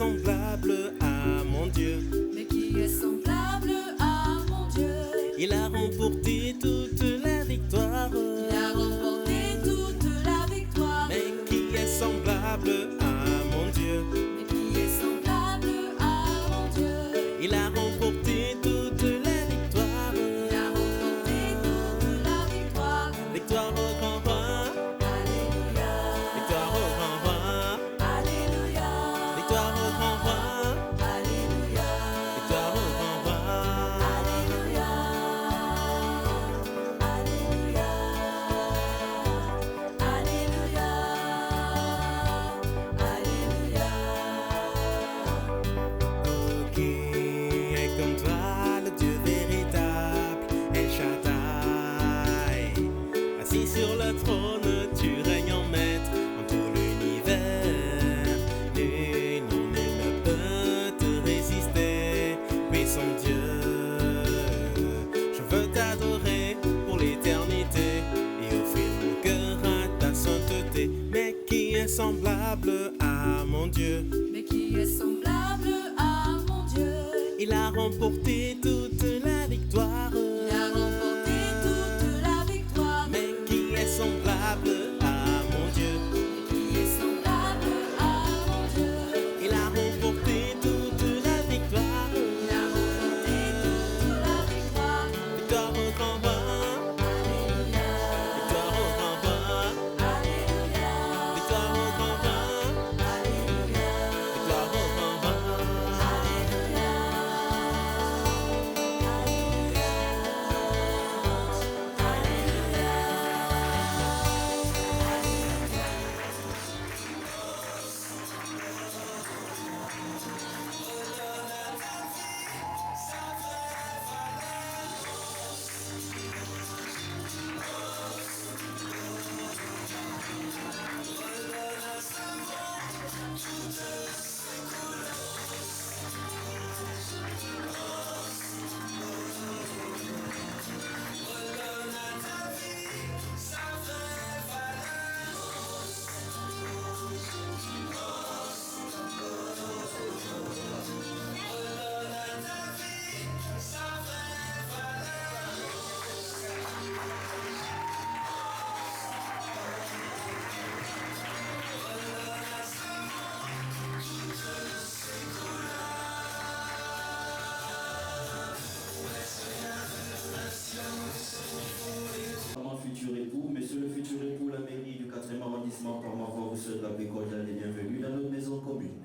semblable à mon Dieu? Mais qui est semblable à mon Dieu? Il a remporté toute la victoire. Il a remporté toute la victoire. Mais qui est semblable à mon Dieu? Mais qui est semblable à mon Dieu? Il a remporté toute la victoire. Il a remporté toute la victoire. Victoire au grand roi. Alléluia. Victoire au grand roi. Alléluia. Victoire au grand roi. Alléluia. Victoire au grand roi. Alléluia. Alléluia. Alléluia. Alléluia. Oh, qui est comme toi, le Dieu véritable, El Shaddai. Assis sur le trône, tu règnes en maître en tout l'univers. Nul ne peut te résister, puissant Dieu. Je veux t'adorer pour l'éternité et offrir mon cœur à ta sainteté. Mais qui est semblable à mon Dieu? Mais qui est semblable à mon Dieu? Il a remporté toute la victoire. Il a remporté toute la victoire. Mais qui est semblable à mon Dieu? Mais qui est semblable à mon Dieu? Il a remporté toute la victoire. Il a remporté toute la victoire. Victoire au grand roi. Alléluia. Victoire au grand roi. Alléluia. Victoire au grand roi. Alléluia. Victoire au grand roi. Alléluia. Futur époux, monsieur le futur époux, la mairie du 4e arrondissement par ma voix vous souhaite la plus cordiale et bienvenue dans notre maison commune.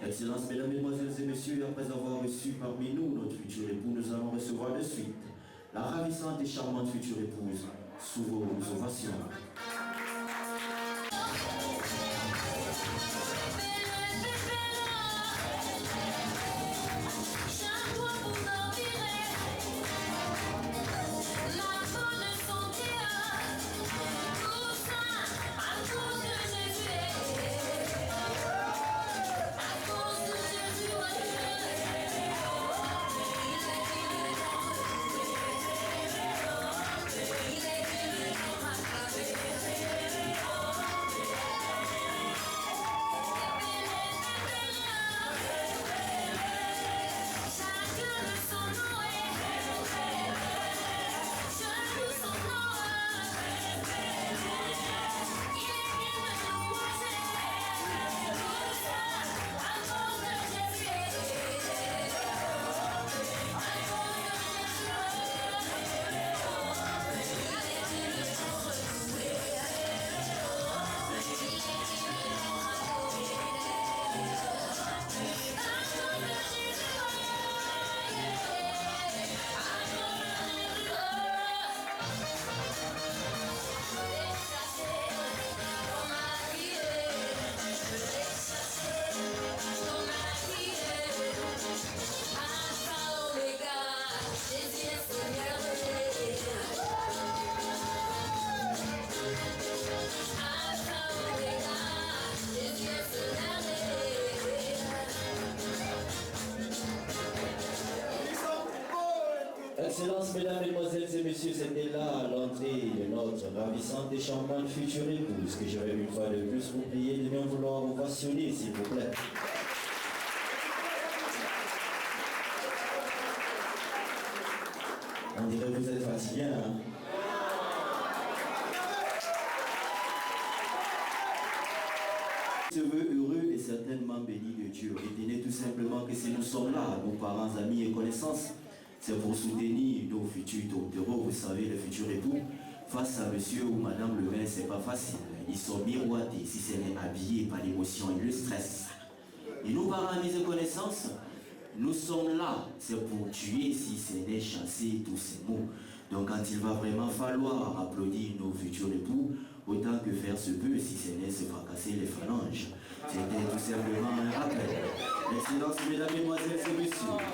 Excellences, mesdames, mesdemoiselles et messieurs, après avoir reçu parmi nous notre futur époux, nous allons recevoir de suite la ravissante et charmante future épouse sous vos ovations. Excellences, mesdames, mesdemoiselles et messieurs, c'était là l'entrée de notre ravissante et charmante future épouse que je vais une fois de plus vous prier de bien vouloir ovationner, s'il vous plaît. On dirait que vous êtes fatigués, hein? Se veut heureux et certainement béni de Dieu. Retenez tout simplement que si nous sommes là, nos parents, amis et connaissances, c'est pour soutenir nos futurs doctoraux, vous savez, le futur époux. Face à monsieur ou madame le maire, c'est pas facile. Ils sont miroités si ce n'est habillé par l'émotion et le stress. Et nos parents, amis et connaissances, nous sommes là, c'est pour tuer si ce n'est chasser tous ces mots. Donc quand il va vraiment falloir applaudir nos futurs époux, autant que faire se peut si ce n'est se fracasser les phalanges. C'était tout simplement un rappel. Excellences, mesdames, mesdemoiselles et messieurs.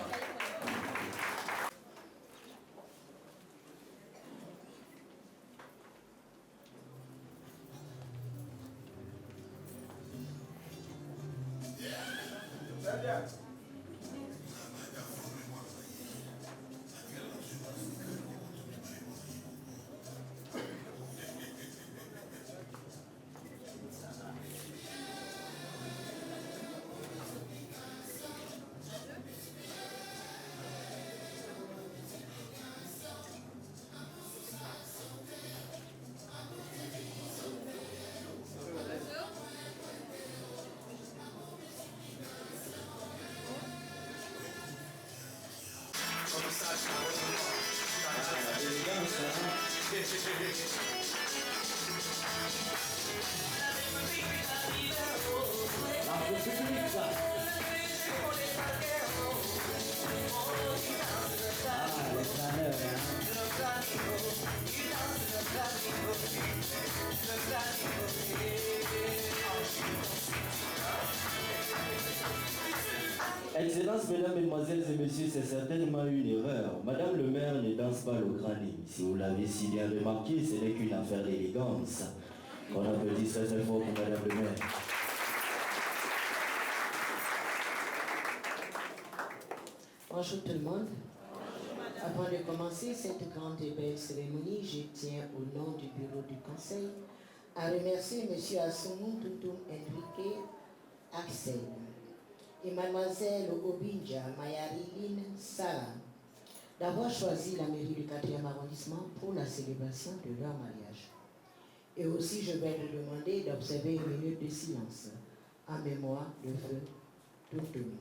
Excellences, mesdames, mesdemoiselles et messieurs, c'est certainement une erreur. Madame le maire ne danse pas le crâne. Si vous l'avez si bien remarqué, ce n'est qu'une affaire d'élégance. On applaudit très très fort pour madame le maire. Bonjour tout le monde. Avant de commencer cette grande et belle cérémonie, je tiens au nom du bureau du conseil à remercier M. Assoumou Toutoum Enrique Axel et Mademoiselle Obinja Mayariline Sarah d'avoir choisi la mairie du 4e arrondissement pour la célébration de leur mariage. Et aussi, je vais leur demander d'observer une minute de silence en mémoire de feu Toutoum.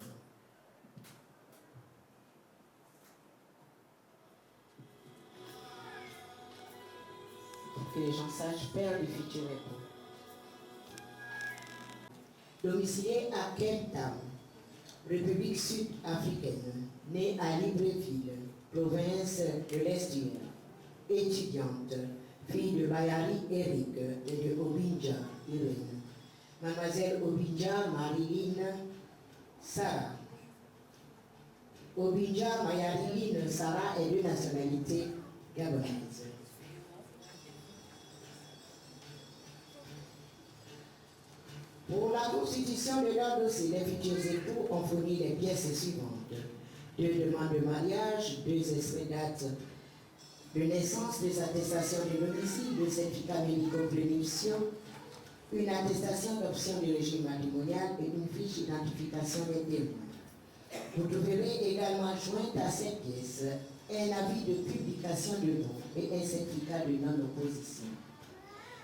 Pour que les gens sachent, père du futur époux. Domicilié à Cape Town, République sud-africaine, née à Libreville, province de l'Est-Est, étudiante, fille de Bayari Eric et de Obinja Irene. Mademoiselle Obinja Marilyn Sarah. Obinja Mayarilyn Sarah est de nationalité gabonaise. Pour la constitution de leur dossier, les futurs époux ont fourni les pièces suivantes. 2 demandes de mariage, 2 extraits dates de naissance, 2 attestations de domicile, 2 certificats médicaux prénuptiaux, une attestation d'option du régime matrimonial et une fiche d'identification des témoins. Vous trouverez également jointe à ces pièces un avis de publication de nom et un certificat de non-opposition.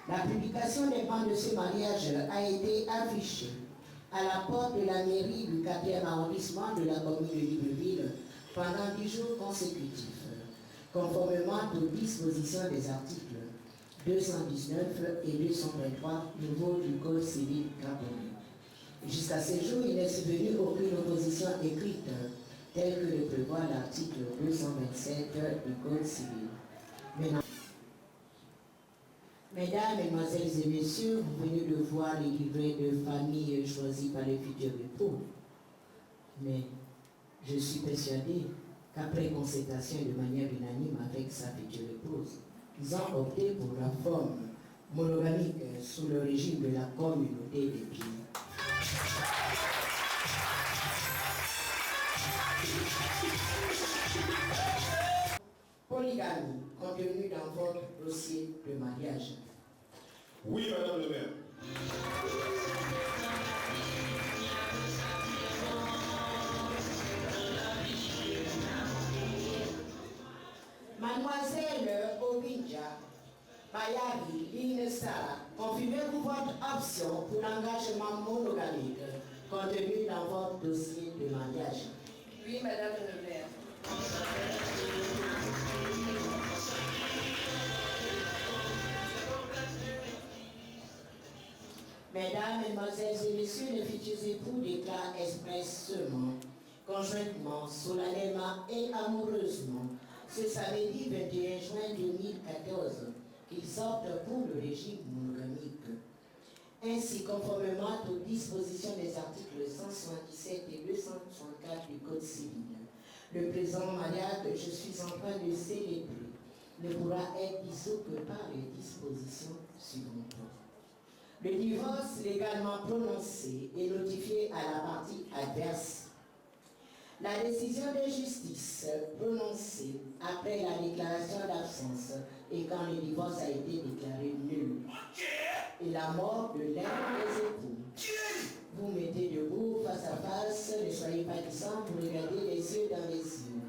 La publication des bancs de ce mariage a été affichée à la porte de la mairie du 4e arrondissement de la commune de Libreville pendant 10 jours consécutifs, conformément aux dispositions des articles 219 et 223 nouveaux du Code civil gabonais. Jusqu'à ce jour, il n'est survenu aucune opposition écrite, telle que le prévoit l'article 227 du Code civil. Maintenant, Mesdames, Mesdemoiselles et Messieurs, vous venez de voir les livrets de famille choisis par les futurs époux. Mais je suis persuadé qu'après concertation de manière unanime avec sa future épouse, ils ont opté pour la forme monogamique sous le régime de la communauté des biens. Polygamie contenue dans votre dossier de mariage. Oui, madame le maire. Mademoiselle Obinja Bayari Line Sarah, confirmez-vous votre option pour l'engagement monogamique contenu dans votre dossier de mariage? Oui, Madame le maire. Mesdames, Mesdemoiselles et Messieurs, les futurs époux déclarent expressément, conjointement, solennellement et amoureusement, ce samedi 21 juin 2014, qu'ils optent pour le régime monogamique. Ainsi, conformément aux dispositions des articles 177 et 264 du Code civil, le présent mariage que je suis en train de célébrer ne pourra être dissous que par les dispositions suivantes. Le divorce légalement prononcé est notifié à la partie adverse. La décision de justice prononcée après la déclaration d'absence et quand le divorce a été déclaré nul et la mort de l'un des époux. Vous mettez debout face à face, ne soyez pas distants, vous regardez les yeux dans les yeux.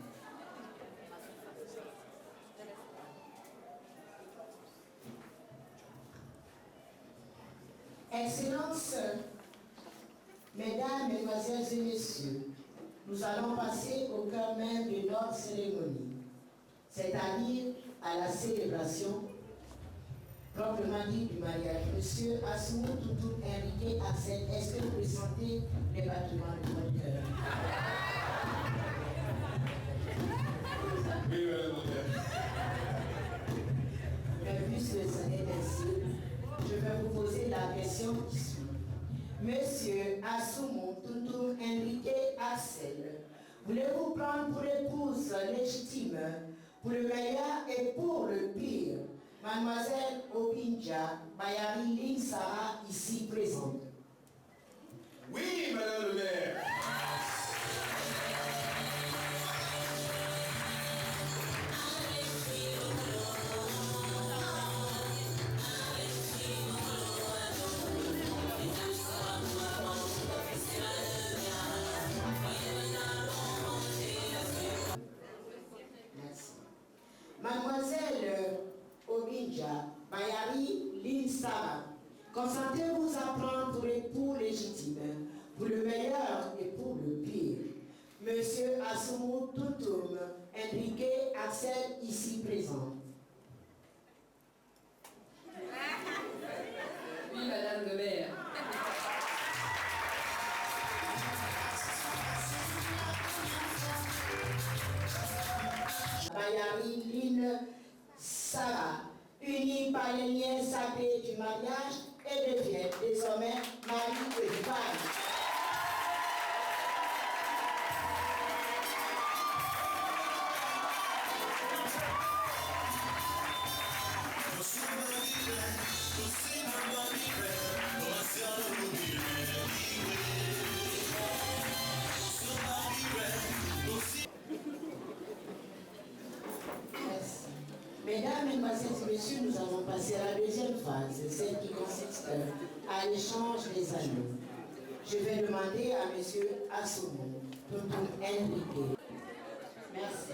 Excellences, Mesdames, Mesdemoiselles et Messieurs, nous allons passer au cœur même de notre cérémonie, c'est-à-dire à la célébration proprement dit du mariage. Monsieur Assoumou Toutou Enrique Axel, est-ce que vous présentez les battements de votre cœur? Oui, madame le maire. Mais puisque ce n'est ainsi, je vais vous poser la question qui suit. Monsieur Assoumou Toutou Enrique Axel, voulez-vous prendre pour épouse légitime, pour le meilleur et pour le pire, Mademoiselle Obinja Bayari Line Sarah, ici présente? Oui, madame le maire. Merci. Mademoiselle Obinja Bayari Line Sarah, consentez-vous à prendre pour époux légitime, pour le meilleur et pour le pire, Monsieur Assoumou Toutoum Enrique Axel, ici présent? Oui, Madame le maire. Bayari Line Sarah, unis par les liens sacrés du mariage et devient désormais mari et femme. Merci. Mesdames, Mesdemoiselles et Messieurs, nous allons passer à la deuxième phase, celle qui consiste à l'échange des anneaux. Je vais demander à Monsieur Assoumou Toutoum Enrique. Merci.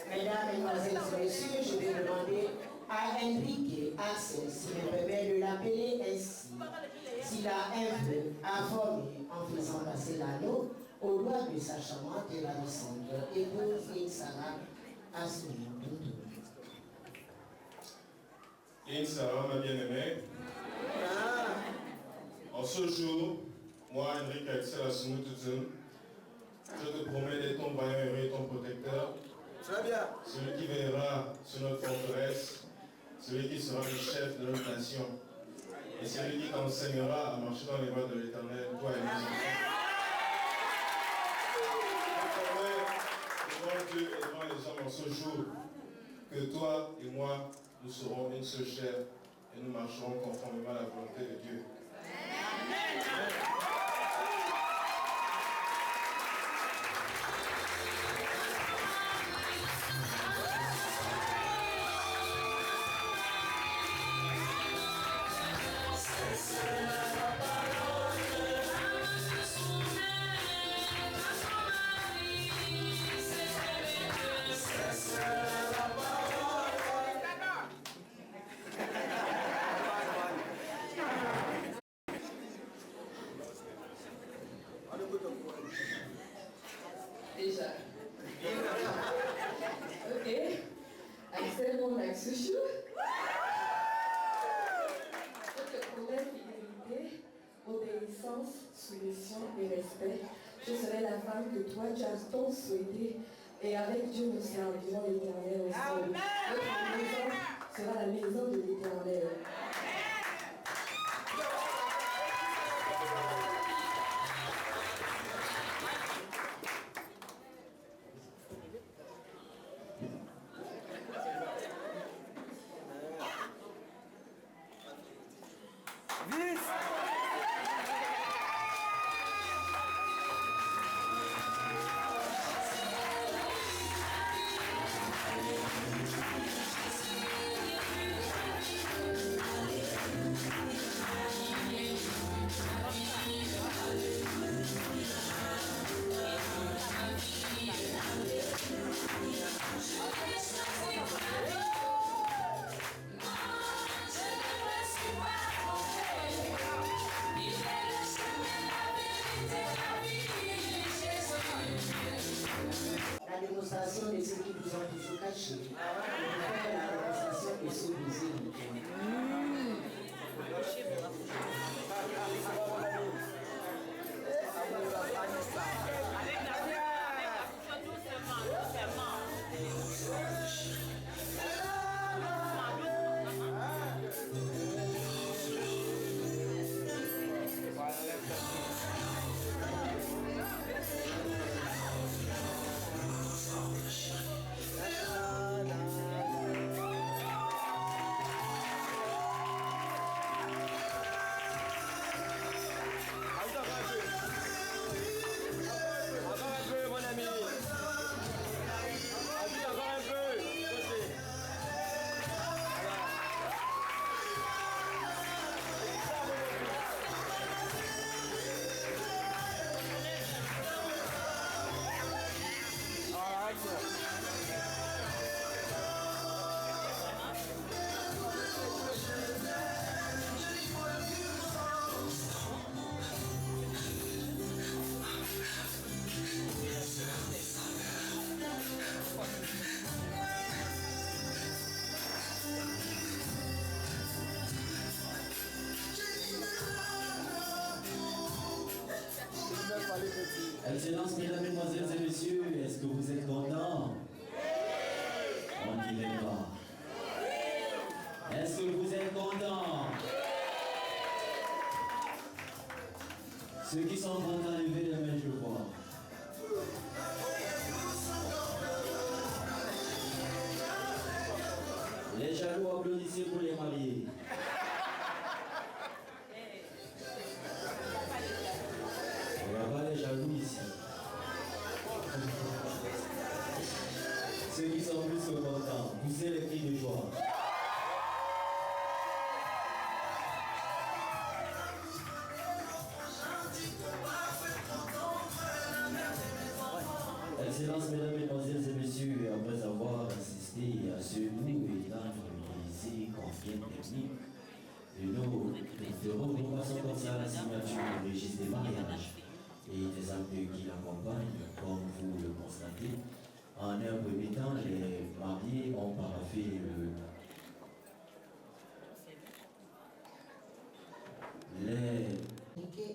Mesdames, Mesdemoiselles et Messieurs, je vais demander à Enrique Axel, s'il me permet de l'appeler ainsi, s'il a un peu informé en faisant passer l'anneau au doigt de sa charmante et ravissante épouse Line Sarah Assoumou Toutoum. Line Sarah, ma bien-aimée. En ce jour, moi, Enrique Axel Assoumou Toutoum, je te promets d'être ton vaillant héros et ton protecteur. Très bien. Celui qui veillera sur notre forteresse, celui qui sera le chef de notre nation, et celui qui t'enseignera à marcher dans les voies de l'Éternel, toi et les enfants. Je promets devant Dieu et devant les hommes en ce jour que toi et moi, nous serons une seule chair et nous marcherons conformément à la volonté de Dieu. C'est Axel, mon ex-chouchou. Je te promets fidélité, obéissance, soumission et respect. Je serai la femme que toi tu as tant souhaité. Et avec Dieu, nous servirons l'Éternel ensemble. Notre maison sera la maison de l'Éternel. La démonstration de ceux qui vous ont toujours caché. La démonstration de ceux visibles. Excellences, mesdames, mesdemoiselles et messieurs, est-ce que vous êtes contents? On ne dirait pas. Est-ce que vous êtes contents? Ceux qui sont contents, levez les mains, je vois. Les jaloux, applaudissez pour les mariés. Il n'y a pas les jaloux ici. Ceux qui sont plus contents, poussez les cris de joie. Excellences, mesdames, mesdemoiselles et messieurs, après avoir assisté à ce nouveau état organisé conflit technique nous passons comme ça à la signature du registre des mariages et des actes qui l'accompagnent, comme vous le constatez. En un premier temps, les mariés ont paraphé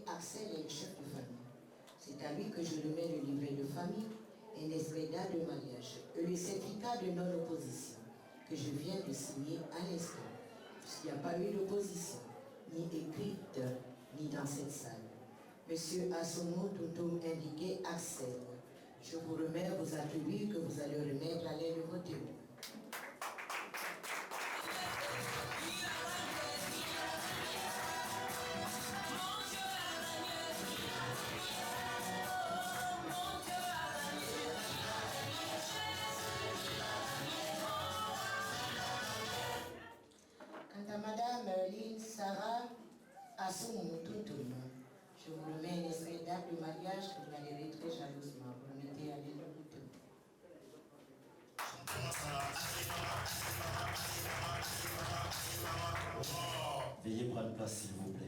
Axel est le chef de famille. C'est à lui que je remets le livret de famille et l'extrait de mariage et le certificat de non-opposition que je viens de signer à l'instant. Il n'y a pas eu d'opposition, ni écrite, ni dans cette salle. Monsieur Assomo Toutoum indiqué Axel. Je vous remets vos attributs que vous allez remettre à l'aide de vos témoins. Quant à Madame Lynn Sarah Assomo Toutoum, je vous remets une date de mariage que vous allez très jalousement. Vous remettez à l'aide de vos témoins. Veuillez prendre place, s'il vous plaît.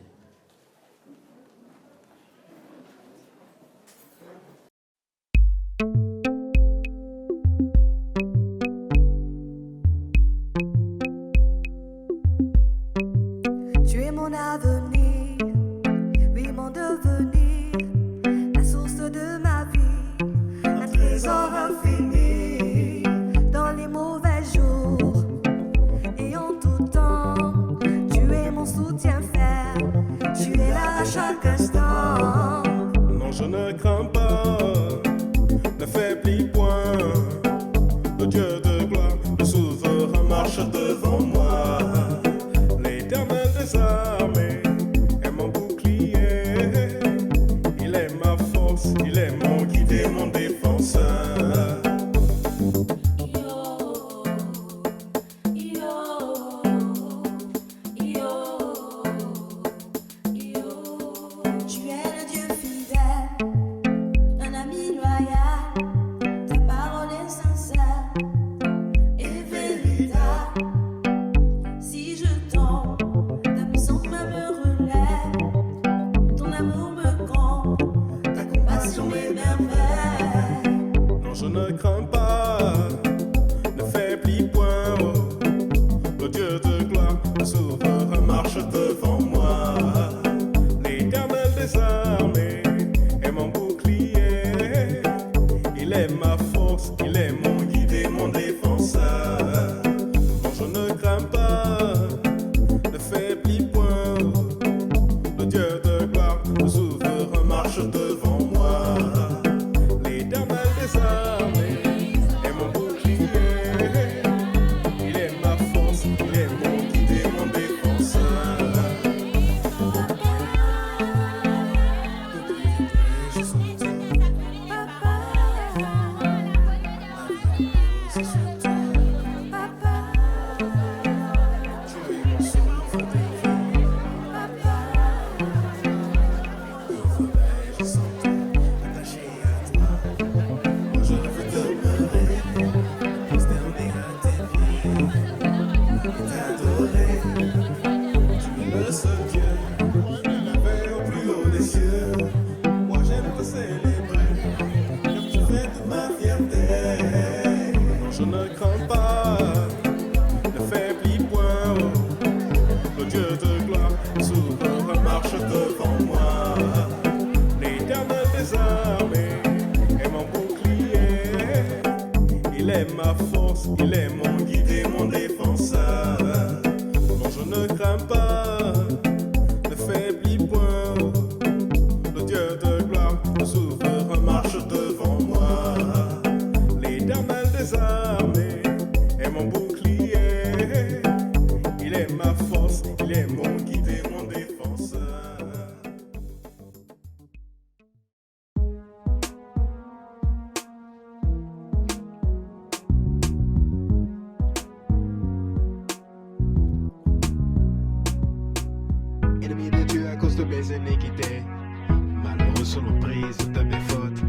Dieu de gloire, le souverain marche devant moi. L'Éternel des armées est mon bouclier. Il est ma force, il est mon guide et mon défenseur. Je ne crains pas, ne faiblis point, oh. Le Dieu de gloire, le souverain marche devant moi. L'Éternel des armées est mon bouclier. Il est ma force, il est mon guide et mon défenseur. Non, je ne crains pas, ne faiblis point, oh. Le Dieu de gloire, le souverain marche devant moi. L'Éternel des armées est mon bouclier. Il est ma force, il est mon guide et mon défenseur. Je suis toi. C'est sur toi. Tu es mon souffle de vie. Au sommeil, je sens toi, attaché à toi. Je veux demeurer, prosterné à tes pieds, et t'adorer. Tu es le seul Dieu, élevé au plus haut des cieux. Moi j'aime te célébrer, car tu fais de ma fierté. Non, je ne crains pas, ne faiblis point, oh. Le Dieu de gloire, souverain marche devant moi. L'Éternel des armées est mon bouclier. Il est ma force, il est mon guide et mon défenseur. Non, je ne crains pas, ne faiblis point, oh. Le Dieu de gloire, le souverain marche devant moi. L'Éternel des armées est mon bouclier. Il est ma force, il est mon guide et mon défenseur. Ennemi de Dieu à cause de mes iniquités, malheureux sous l'emprise de mes fautes,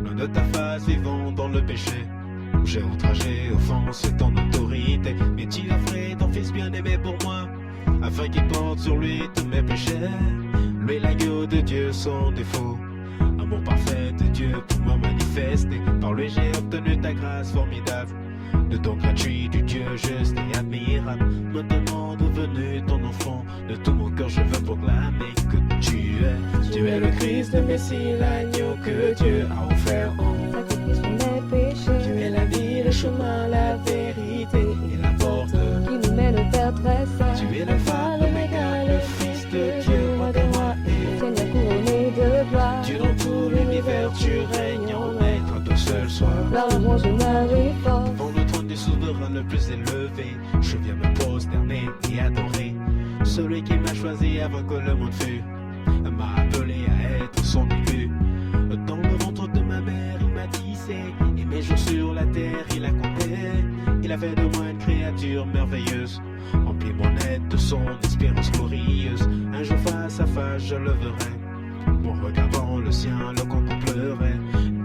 loin de ta face vivant dans le péché. J'ai outragé, offensé ton autorité, mais tu as offert ton fils bien-aimé pour moi, afin qu'il porte sur lui tous mes péchés. Lui l'agneau de Dieu sans défaut, amour parfait de Dieu pour me manifester. Par lui j'ai obtenu ta grâce formidable, de ton gratuit du Dieu juste et admirable. Maintenant devenu ton enfant, de tout mon cœur je veux proclamer que tu es le Christ, le Messie, l'agneau que Dieu a offert en Sacrifice pour mes péchés. Tu es la vie, le chemin, la vérité et la porte Qui nous mène au Père très saint. Tu es l'alpha, l'oméga, le Fils de Dieu, roi des rois et Seigneur couronné de gloire. Dieu dans tout l'univers, tu règnes en maître, à toi seul sois. La louange de Marie force. Devant le trône du souverain le plus élevé, je viens me prosterner et adorer celui qui m'a choisi avant que le monde fût, m'a appelé à être son élu. Dans le ventre de ma mère, il m'a tissé, et mes jours sur la terre, il a compté. Il a fait de moi une créature merveilleuse, remplit mon être de son espérance glorieuse. Un jour face à face, je le verrai, mon regard dans le sien le contemplerai.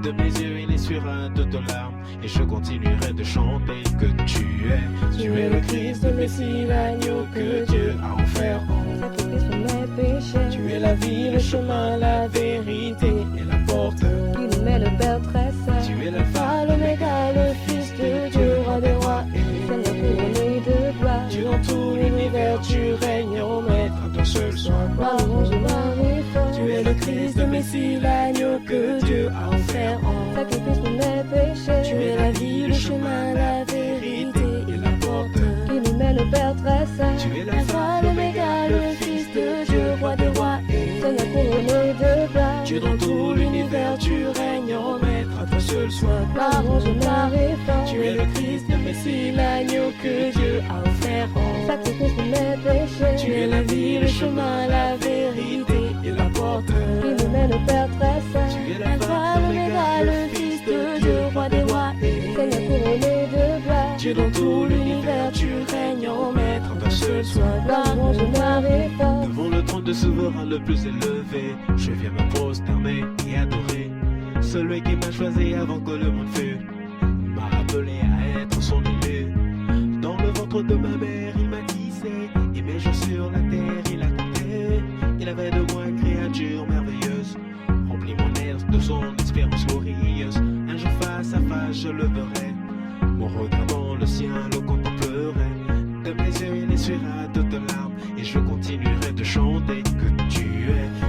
De mes yeux, il essuiera de larmes, et je continuerai de chanter que tu es le Christ, le Messie, l'agneau que Dieu a offert en Sacrifice pour mes péchés. Tu es la vie, le chemin, la vérité et la porte Qui nous mène au Père très saint. Tu es l'alpha, l'oméga, le Fils de Dieu, roi des rois et Seigneur couronné de gloire. Dieu dans tout l'univers, tu règnes en maître, à toi seul sois. La louange de Marie force. Tu es le Christ, le Messie, l'agneau que Dieu a offert en Sacrifice pour mes péchés. Tu es la vie, le chemin, la vérité et la porte Qui nous mène au Père très saint. Tu es l'alpha, l'oméga, le Fils de Dieu, roi des rois et Seigneur couronné de gloire. Dieu dans tout l'univers, tu règnes en maître, à toi seul sois. La louange de Marie force. Tu es le le Christ, le Messie, l'agneau que Dieu a offert en sacrifice pour mes péchés. Tu es la vie, le chemin, la vérité et la porte qui nous mène au Père très saint. Tu es l'alpha, l'oméga, le Fils de Dieu, roi des rois et Seigneur couronné de gloire. Dieu dans tout l'univers, tu règnes en maître, d'un seul soin. Gloire, louange, honneur et force. Devant le trône de souverain le plus élevé, je viens me prosterner et adorer celui qui m'a choisi avant que le monde fût, m'a appelé à être son élu. Dans le ventre de ma mère, il m'a tissé, et mes jours sur la terre, il a compté. Il avait de moi une créature merveilleuse, remplit mon air de son espérance glorieuse. Un jour face à face, je le verrai, mon regard dans le sien le contemplerai. De mes yeux, il essuiera toutes larmes, et je continuerai de chanter que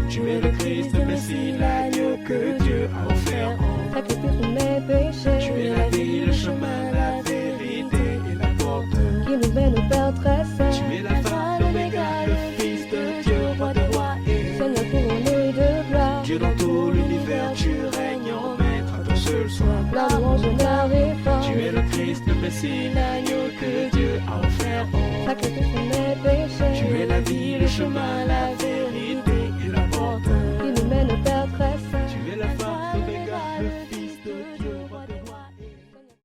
tu es le Christ, le Messie, l'agneau que Dieu a offert en Sacrifice pour mes péchés. Tu es la vie, le chemin, la vérité et la porte qui nous mène au Père très saint. Tu es l'alpha, l'oméga, le Fils de Dieu, roi des rois et Seigneur couronné de gloire. Dieu dans tout l'univers, tu règnes en maître à ton seul soin. Gloire, louange, honneur et force. Tu es le Christ, le Messie, l'agneau que Dieu a offert en Sacrifice pour